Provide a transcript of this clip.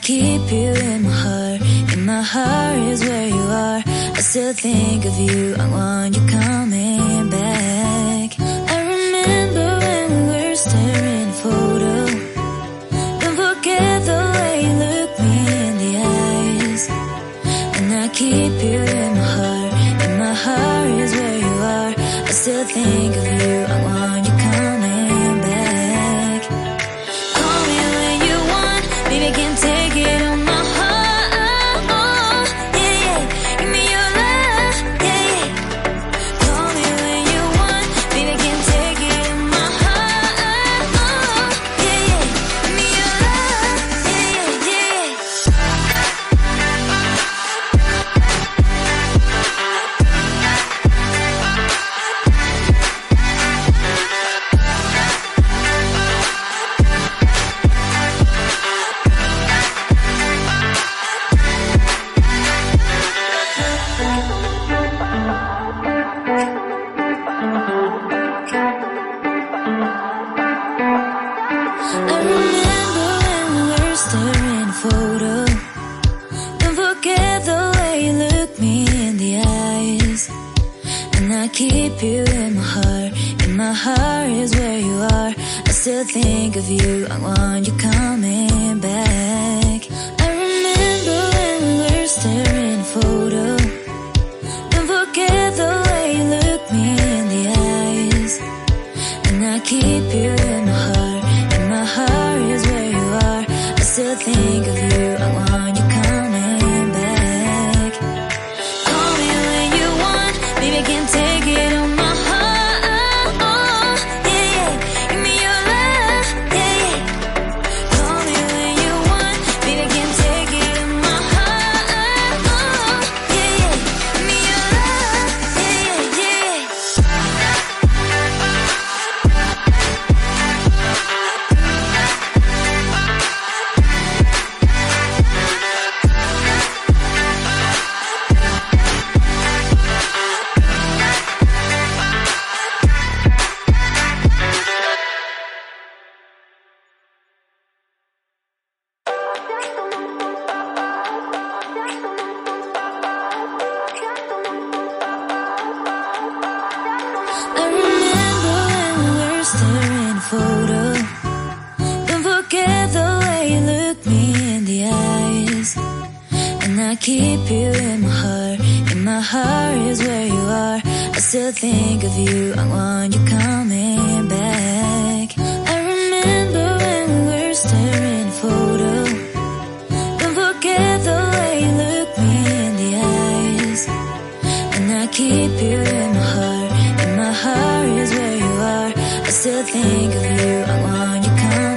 keep you in my heart. In my heart is where you are. I still think of you. I want you coming back. I remember when we were staring at a photo. Don't forget the way you look me in the eyes. And I keep you in my heart. In my heart is where you are. I still think of you. I want you coming back. Call me when you want. Baby, I can take it on my heart. Yeah, yeah. Give me your love. Yeah, yeah. Call me when you want. Baby, I can take it on my heart. Yeah, yeah. Give me your love. Yeah, yeah, yeah. I remember when we were staring at a photo. Don't forget the way you look me in the eyes. And I keep you in my heart. In my heart is where you are. I still think of you. I want you coming back. I remember when we were staring at a photo. Don't forget the way you look me in the eyes. And I keep you in my heart. In my heart is where you are. I still think of you. I want you coming back. Call me when you want. Baby, I can take it on my heart. Yeah, yeah. Give me your love. Yeah, yeah. Call me when you want. Baby, I can take it on my heart. Yeah, yeah. Give me your love. Yeah, yeah, yeah. I remember when we were staring at a photo. Don't forget the way you look me in the eyes. And I keep you in my heart. In my heart is where you are. I still think of you. I want you coming back. I remember when we were staring at a photo. Don't forget the way you look me in the eyes. And I keep you in my heart. In my heart is where you are. I still think of you. I want you coming